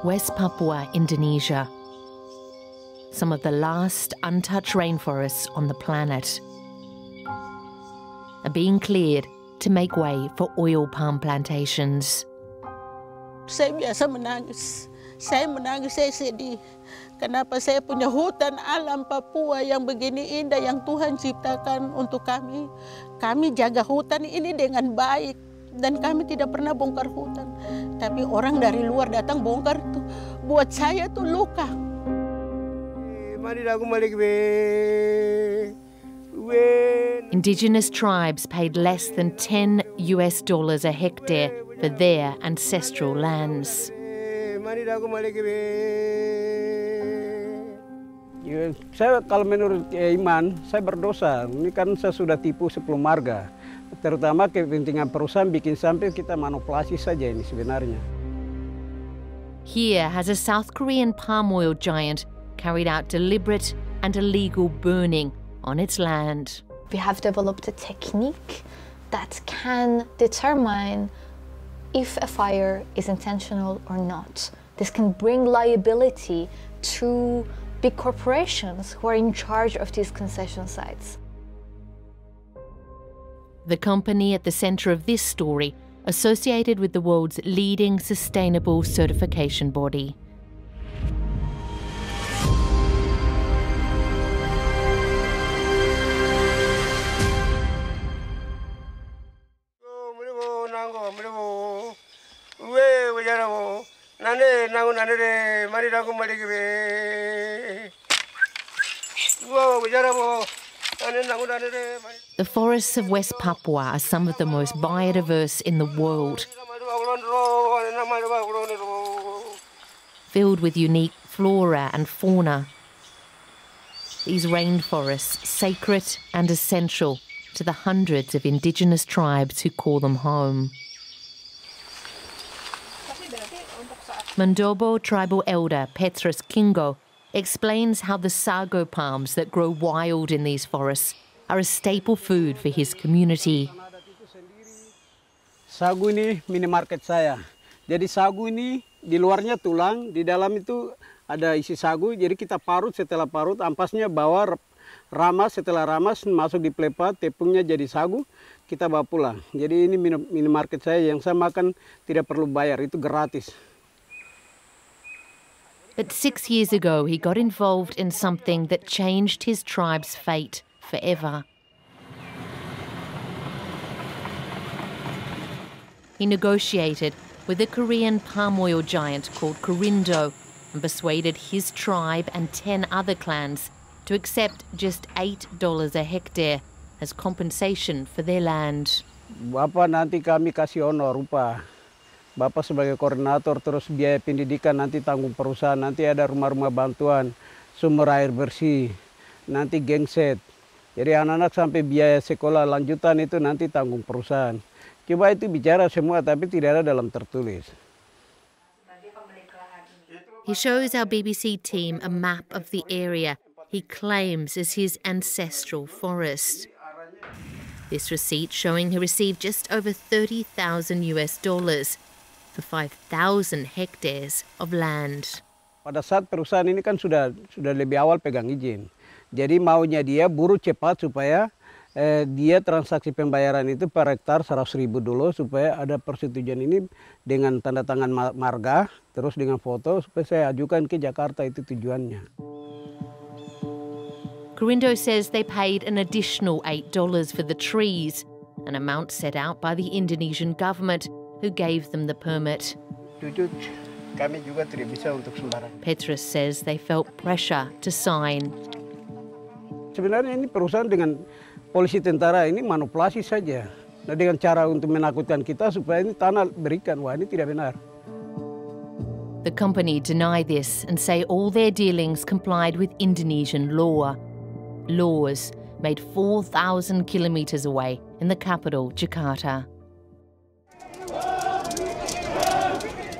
West Papua, Indonesia. Some of the last untouched rainforests on the planet are being cleared to make way for oil palm plantations. Saya biasa menangis. Saya menangis, saya sedih. Kenapa saya punya hutan alam Papua yang begini indah yang Tuhan ciptakan untuk kami. Kami jaga hutan ini dengan baik dan kami tidak pernah bongkar hutan. Tapi orang dari luar datang bongkar tuh. Buat saya tuh luka. Indigenous tribes paid less than $10 a hectare for their ancestral lands. Saya kalau menurut iman, saya berdosa. Ini kan saya sudah tipu 10 marga. Terutama kepentingan perusahaan bikin sampai kita manipulasi saja ini sebenarnya. Here has a South Korean palm oil giant carried out deliberate and illegal burning on its land. We have developed a technique that can determine if a fire is intentional or not. This can bring liability to big corporations who are in charge of these concession sites. The company at the center of this story, associated with the world's leading sustainable certification body. The forests of West Papua are some of the most biodiverse in the world, filled with unique flora and fauna. These rainforests, sacred and essential to the hundreds of indigenous tribes who call them home. Mandobo tribal elder Petrus Kinggo explains how the sago palms that grow wild in these forests are a staple food for his community. Sagu ini minimarket saya. Jadi sagu ini di luarnya tulang, di dalam itu ada isi sagu. Jadi kita parut, setelah parut ampasnya bawa ramas, setelah ramas masuk di plepa, tepungnya jadi sagu, kita bawa pulang. Jadi ini minimarket saya yang saya makan tidak perlu bayar, itu gratis. But 6 years ago, he got involved in something that changed his tribe's fate forever. He negotiated with a Korean palm oil giant called Kinggo and persuaded his tribe and 10 other clans to accept just $8 a hectare as compensation for their land. Bapak nanti kami kasih honor upah. Bapak sebagai koordinator, terus biaya pendidikan nanti tanggung perusahaan, nanti ada rumah-rumah bantuan, sumber air bersih, nanti gengset. Jadi anak-anak sampai biaya sekolah lanjutan itu nanti tanggung perusahaan. Coba itu bicara semua tapi tidak ada dalam tertulis. He shows our BBC team a map of the area he claims is his ancestral forest. This receipt showing he received just over $30,000 for 5,000 hectares of land. Pada saat perusahaan ini kan sudah lebih awal pegang izin. Jadi maunya dia buru cepat supaya dia transaksi pembayaran itu per hektar 100.000 dulu supaya ada persetujuan ini dengan tanda tangan marga, terus dengan foto supaya saya ajukan ke Jakarta, itu tujuannya. Kinggo says they paid an additional $8 for the trees, an amount set out by the Indonesian government who gave them the permit. Jujur, kami juga tidak bisa untuk sembarang. Petrus says they felt pressure to sign. Sebenarnya ini perusahaan dengan polisi tentara ini manipulasi saja. Nah, dengan cara untuk menakutkan kita supaya ini tanah berikan. Wah, ini tidak benar. The company deny this and say all their dealings complied with Indonesian law. Laws made 4,000 kilometers away in the capital, Jakarta.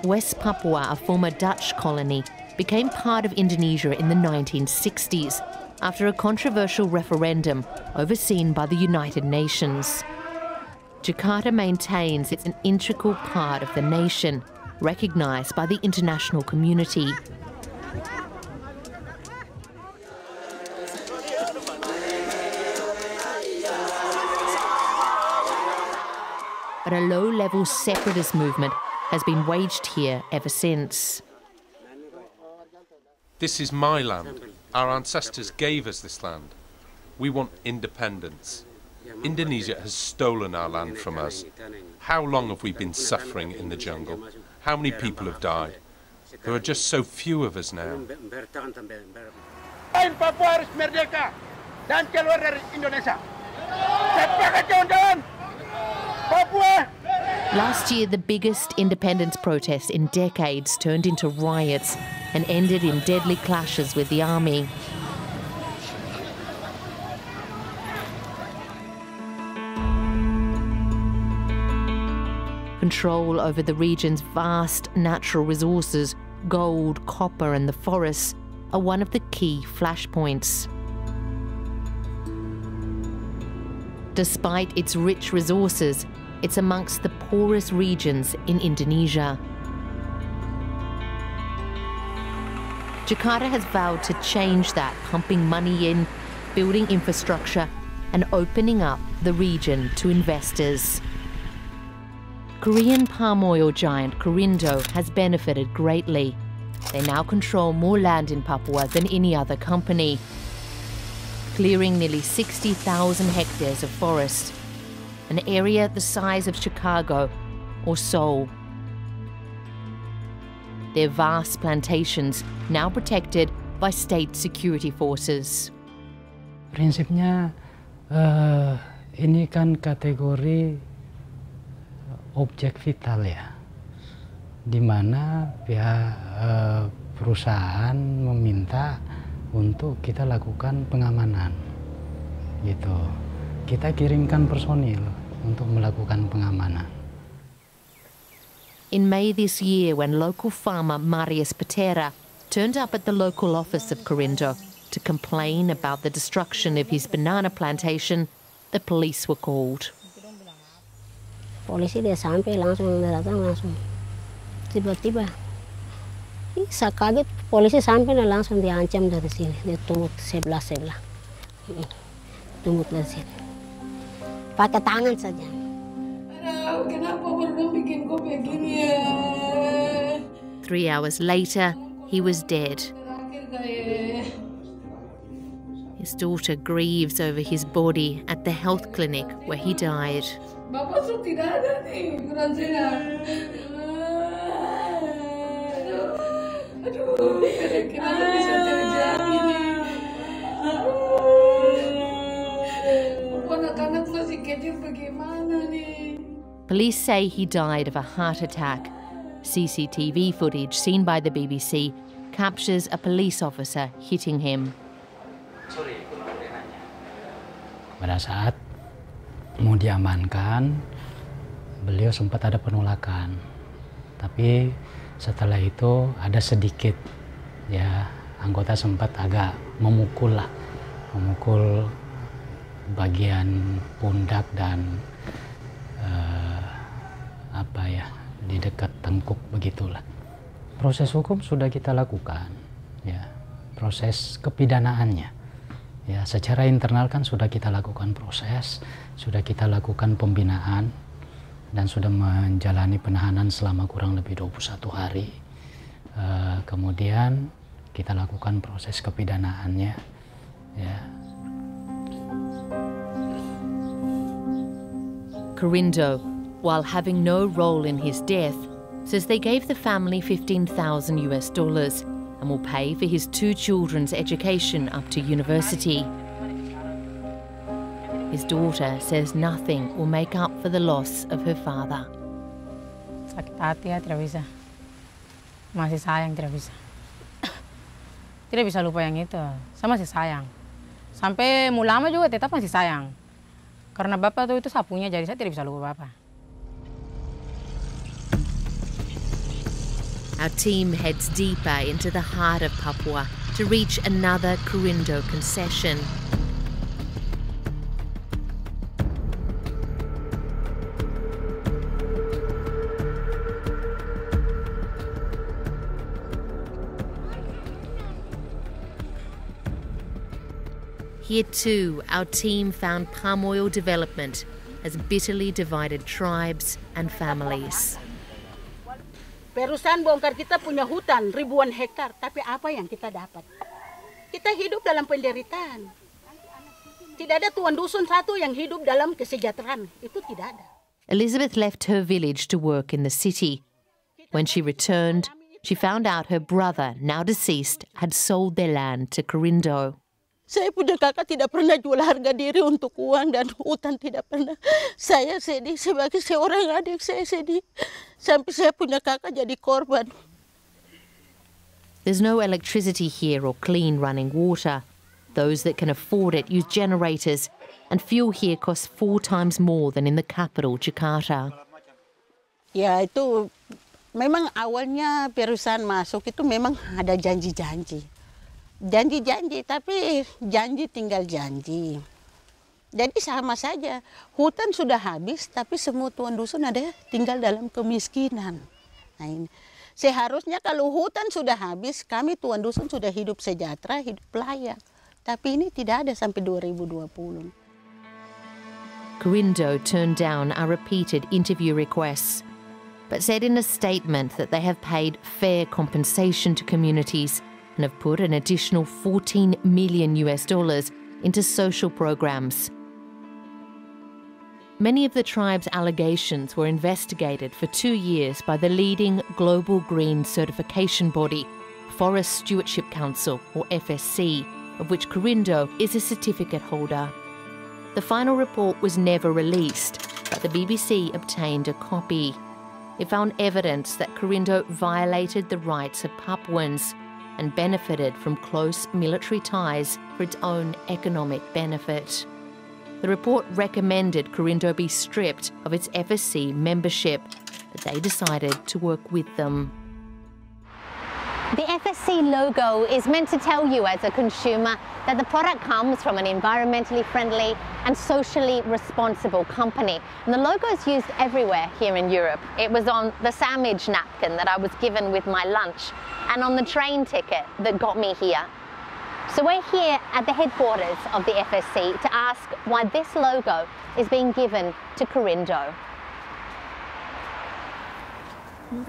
West Papua, a former Dutch colony, became part of Indonesia in the 1960s after a controversial referendum overseen by the United Nations. Jakarta maintains it's an integral part of the nation recognised by the international community. But a low-level separatist movement has been waged here ever since. This is my land. Our ancestors gave us this land. We want independence. Indonesia has stolen our land from us. How long have we been suffering in the jungle? How many people have died? There are just so few of us now. Papua harus merdeka dan keluar dari Indonesia. Sepakat kawan-kawan. Papua. Last year, the biggest independence protest in decades turned into riots and ended in deadly clashes with the army. Control over the region's vast natural resources, gold, copper and the forests, are one of the key flashpoints. Despite its rich resources, it's amongst the poorest regions in Indonesia. Jakarta has vowed to change that, pumping money in, building infrastructure and opening up the region to investors. Korean palm oil giant Kaize has benefited greatly. They now control more land in Papua than any other company, clearing nearly 60,000 hectares of forest, an area the size of Chicago or Seoul. Their vast plantations now protected by state security forces. Prinsipnya ini kan kategori objek vital ya, di mana pihak perusahaan meminta untuk kita lakukan pengamanan, gitu. Kita kirimkan personil untuk melakukan pengamanan. In May this year, when local farmer Marius Patera turned up at the local office of Kaize to complain about the destruction of his banana plantation, the police were called. Polisi dia sampai langsung datang langsung tiba-tiba. Saya kaget, polisi sampai dan langsung diancam dari sini, dia tumbuk sebelah. Tumbuk dari sini. Pakai tangan saja. Kenapa belum bikin kau begini ya? 3 hours later, he was dead. His daughter grieves over his body at the health clinic where he died. Bapak sudah tidak ada nih, kurang sehat. Aduh, kenapa bisa terjadi nih? Anak-anak masih kecil bagaimana nih? Police say he died of a heart attack. CCTV footage seen by the BBC captures a police officer hitting him. Pada saat mau diamankan, beliau sempat ada penolakan. Tapi setelah itu ada sedikit, ya, anggota sempat agak memukul bagian pundak dan di dekat tengkuk begitulah. Proses hukum sudah kita lakukan, ya, proses kepidanaannya. Ya, secara internal kan sudah kita lakukan proses, sudah kita lakukan pembinaan, dan sudah menjalani penahanan selama kurang lebih 21 hari. Kemudian kita lakukan proses kepidanaannya. Ya. Kaize, while having no role in his death, says they gave the family $15,000 and will pay for his 2 children's education up to university. His daughter says nothing will make up for the loss of her father. Sakit hati ya, tidak bisa. Masih sayang, tidak bisa. Tidak bisa lupa yang itu. Saya masih sayang. Sampai mau lama juga tetap masih sayang. Karena bapak itu sapunya, jadi saya tidak bisa lupa bapak. Our team heads deeper into the heart of Papua to reach another Kaize concession. Here too, our team found palm oil development has bitterly divided tribes and families. Perusahaan bongkar kita punya hutan ribuan hektar, tapi apa yang kita dapat? Kita hidup dalam penderitaan. Tidak ada tuan dusun satu yang hidup dalam kesejahteraan. Itu tidak ada. Elisabeth left her village to work in the city. When she returned, she found out her brother, now deceased, had sold their land to Kaize. Saya punya kakak tidak pernah jual harga diri untuk uang dan hutan tidak pernah. Saya sedih sebagai seorang adik, saya sedih. Sampai saya punya kakak jadi korban. There's no electricity here or clean running water. Those that can afford it use generators, and fuel here costs 4 times more than in the capital, Jakarta. Ya itu memang awalnya perusahaan masuk itu memang ada janji-janji. Janji-janji, tapi janji tinggal janji. Jadi sama saja, hutan sudah habis, tapi semua tuan dusun ada tinggal dalam kemiskinan. Nah ini, seharusnya kalau hutan sudah habis, kami tuan dusun sudah hidup sejahtera, hidup layak. Tapi ini tidak ada sampai 2020. Kaize turned down our repeated interview requests, but said in a statement that they have paid fair compensation to communities and have put an additional $14 million into social programs. Many of the tribe's allegations were investigated for 2 years by the leading global green certification body, Forest Stewardship Council, or FSC, of which Kaize is a certificate holder. The final report was never released, but the BBC obtained a copy. It found evidence that Kaize violated the rights of Papuans and benefited from close military ties for its own economic benefit. The report recommended Kaize be stripped of its FSC membership, but they decided to work with them. The FSC logo is meant to tell you as a consumer that the product comes from an environmentally friendly and socially responsible company. And the logo is used everywhere here in Europe. It was on the sandwich napkin that I was given with my lunch and on the train ticket that got me here. So we're here at the headquarters of the FSC to ask why this logo is being given to Kaize.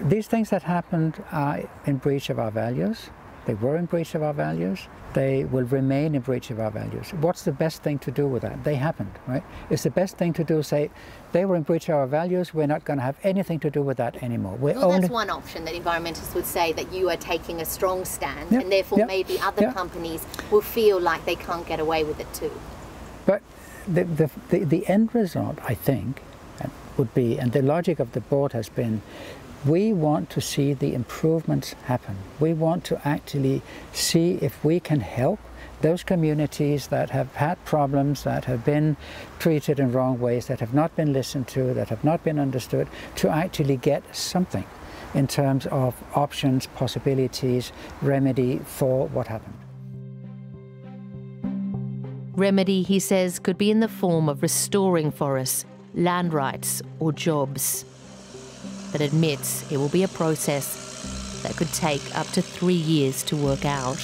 These things that happened are in breach of our values. They were in breach of our values. They will remain in breach of our values. What's the best thing to do with that? They happened, right? It's the best thing to do, say, they were in breach of our values, we're not going to have anything to do with that anymore. That's one option, that environmentalists would say that you are taking a strong stand, and therefore maybe other companies will feel like they can't get away with it too. But the end result, I think, would be, and the logic of the board has been, we want to see the improvements happen. We want to actually see if we can help those communities that have had problems, that have been treated in wrong ways, that have not been listened to, that have not been understood, to actually get something in terms of options, possibilities, remedy for what happened. Remedy, he says, could be in the form of restoring forests, land rights or jobs. But admits it will be a process that could take up to 3 years to work out.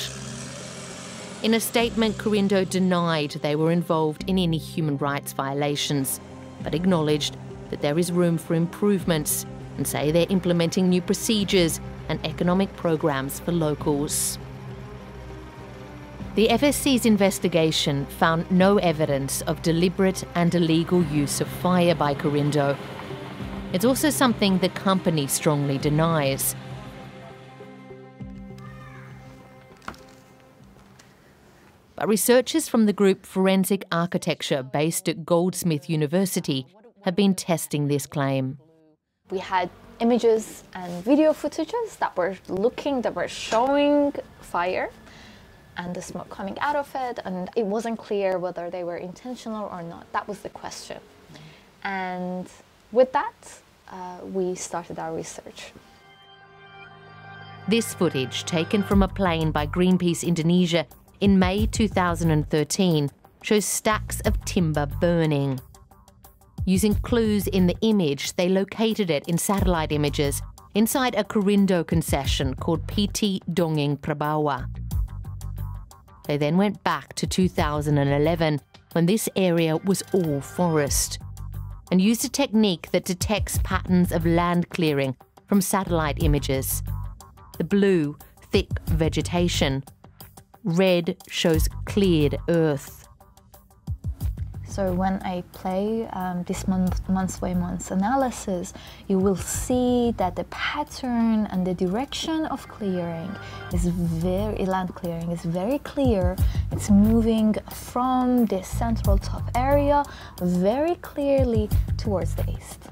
In a statement, Kaize denied they were involved in any human rights violations, but acknowledged that there is room for improvements and say they're implementing new procedures and economic programs for locals. The FSC's investigation found no evidence of deliberate and illegal use of fire by Kaize. It's also something the company strongly denies. But researchers from the group Forensic Architecture, based at Goldsmith University, have been testing this claim. We had images and video footages that were showing fire and the smoke coming out of it, and it wasn't clear whether they were intentional or not. That was the question. And with that, we started our research. This footage, taken from a plane by Greenpeace Indonesia in May 2013, shows stacks of timber burning. Using clues in the image, they located it in satellite images inside a Kaize concession called PT Dongeng Prabawa. They then went back to 2011, when this area was all forest, and used a technique that detects patterns of land clearing from satellite images. The blue, thick vegetation. Red shows cleared earth. So when I play this month-by-month analysis, you will see that the pattern and the direction of clearing is land clearing is very clear. It's moving from the central top area very clearly towards the east.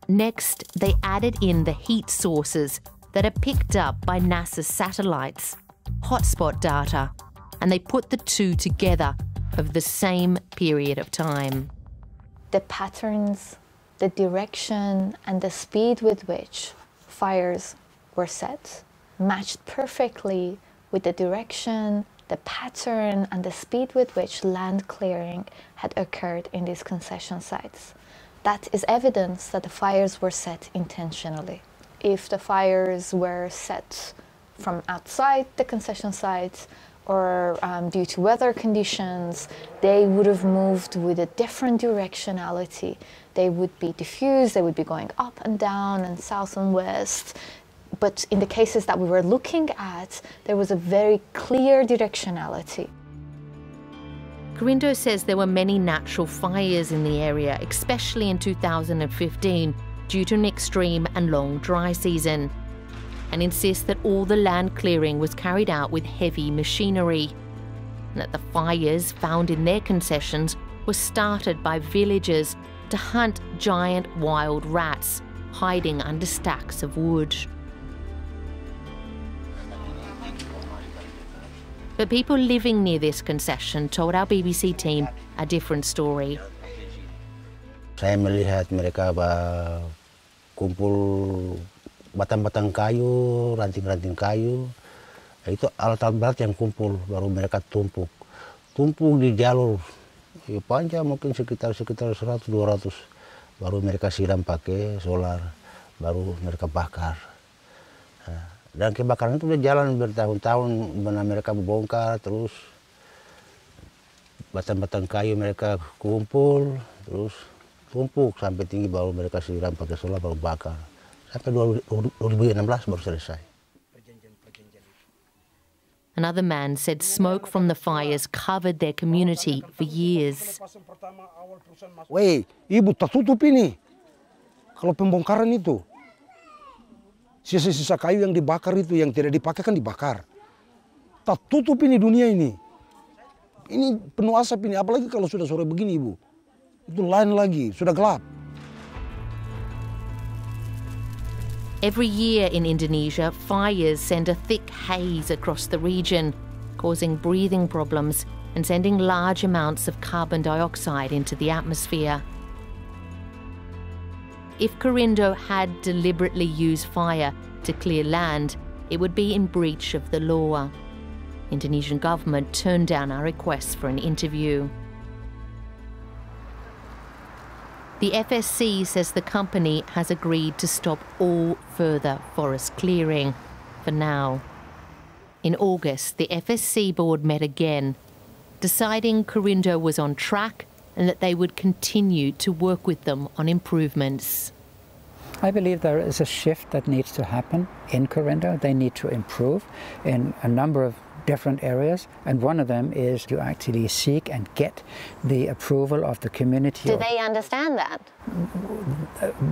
Next, they added in the heat sources that are picked up by NASA's satellites, hotspot data, and they put the two together of the same period of time. The patterns, the direction, and the speed with which fires were set matched perfectly with the direction, the pattern, and the speed with which land clearing had occurred in these concession sites. That is evidence that the fires were set intentionally. If the fires were set from outside the concession sites, or due to weather conditions, they would have moved with a different directionality. They would be diffused, they would be going up and down and south and west. But in the cases that we were looking at, there was a very clear directionality. Kaize says there were many natural fires in the area, especially in 2015, due to an extreme and long dry season, and insists that all the land clearing was carried out with heavy machinery, and that the fires found in their concessions were started by villagers to hunt giant wild rats hiding under stacks of wood. But people living near this concession told our BBC team a different story. Saya melihat mereka kumpul batang-batang kayu, ranting-ranting kayu, itu alat-alat berat yang kumpul, baru mereka tumpuk di jalur, panjang mungkin sekitar 100-200, baru mereka siram pakai solar, baru mereka bakar. Dan kebakaran itu udah jalan bertahun-tahun, mana mereka membongkar, terus batang-batang kayu mereka kumpul, terus tumpuk sampai tinggi, baru mereka siram pakai solar, baru bakar. Sampai 2016 baru selesai. Another man said smoke from the fires covered their community for years. Weh, ibu tertutup ini. Kalau pembongkaran itu, sisa-sisa kayu yang dibakar itu, yang tidak dipakai kan dibakar. Tertutup ini dunia ini. Ini penuh asap ini, apalagi kalau sudah sore begini ibu. Itu lain lagi, sudah gelap. Every year in Indonesia, fires send a thick haze across the region, causing breathing problems and sending large amounts of carbon dioxide into the atmosphere. If Kaize had deliberately used fire to clear land, it would be in breach of the law. Indonesian government turned down our requests for an interview. The FSC says the company has agreed to stop all further forest clearing for now. In August, the FSC board met again, deciding Kaize was on track and that they would continue to work with them on improvements. I believe there is a shift that needs to happen in Kaize. They need to improve in a number of different areas, and one of them is to actually seek and get the approval of the community. Do they understand that?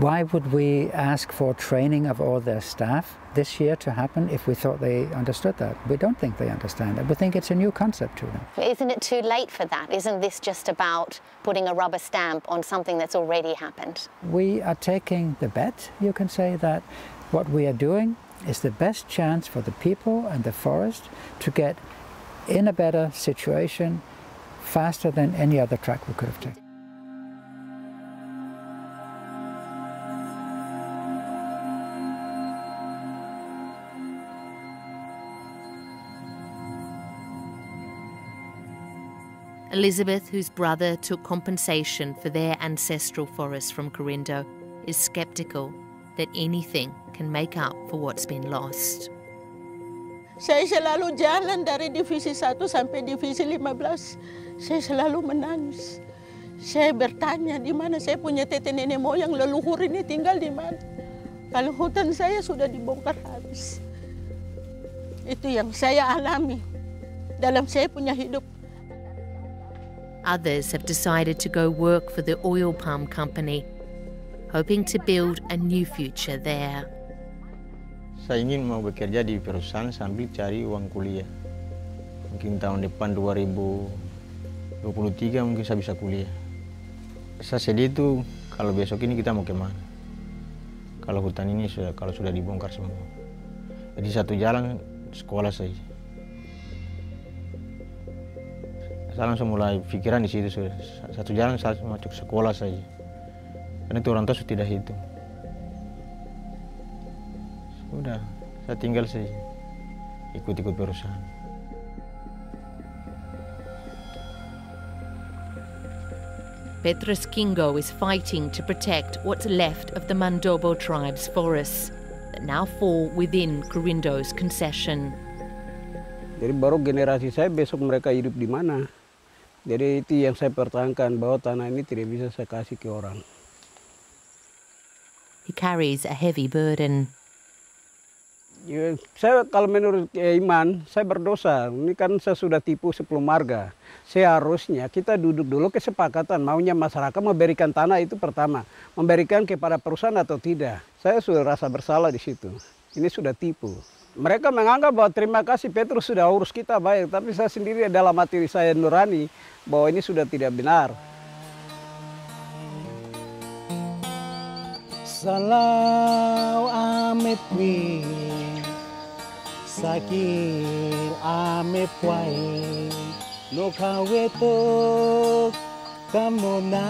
Why would we ask for training of all their staff this year to happen if we thought they understood that? We don't think they understand it. We think it's a new concept to them. Isn't it too late for that? Isn't this just about putting a rubber stamp on something that's already happened? We are taking the bet, you can say, that what we are doing is the best chance for the people and the forest to get in a better situation faster than any other track we could have taken. Elizabeth, whose brother took compensation for their ancestral forests from Kaize, is sceptical that anything can make up for what's been lost. Saya selalu jalan dari divisi 1 sampai divisi 15. Saya selalu menangis. Saya bertanya di mana saya punya tete nenek moyang leluhur ini tinggal di mana. Kalau hutan saya sudah dibongkar habis. Itu yang saya alami dalam saya punya hidup. Others have decided to go work for the oil palm company, hoping to build a new future there. Saya ingin mau bekerja di perusahaan sambil cari uang kuliah. Mungkin tahun depan 2023 mungkin saya bisa kuliah. Saya sedih itu kalau besok ini kita mau kemana. Kalau hutan ini kalau sudah dibongkar semua. Jadi satu jalan sekolah saja. Saya langsung mulai pikiran di situ sudah. Satu jalan saya masuk sekolah saja. Karena itu orang tua sudah tidak hitung. Sudah, saya tinggal saja. Ikut-ikut perusahaan. Petrus Kinggo is fighting to protect what's left of the Mandobo tribe's forests that now fall within Korindo's concession. Jadi baru generasi saya besok mereka hidup di mana. Jadi itu yang saya pertahankan bahwa tanah ini tidak bisa saya kasih ke orang. He carries a heavy burden. Ya, saya kalau menurut iman, saya berdosa. Ini kan saya sudah tipu 10 marga. Seharusnya kita duduk dulu kesepakatan maunya masyarakat memberikan tanah itu pertama. Memberikan kepada perusahaan atau tidak. Saya sudah rasa bersalah di situ. Ini sudah tipu. Mereka menganggap bahwa terima kasih Petrus sudah urus kita baik. Tapi saya sendiri dalam hati saya nurani bahwa ini sudah tidak benar. Salau ame pui sakil ame puai no kaweto kamu na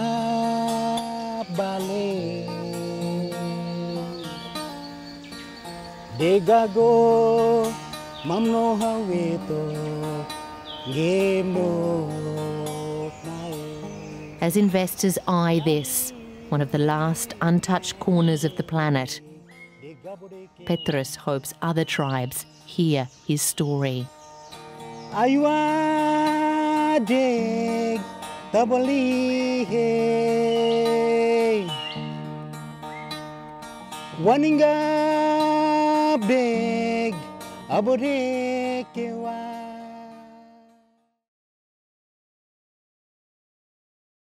bale degago mamno haweto gemno. As investors eye this, one of the last untouched corners of the planet, Petrus hopes other tribes hear his story. Aywa deg tabali he waninga beg abode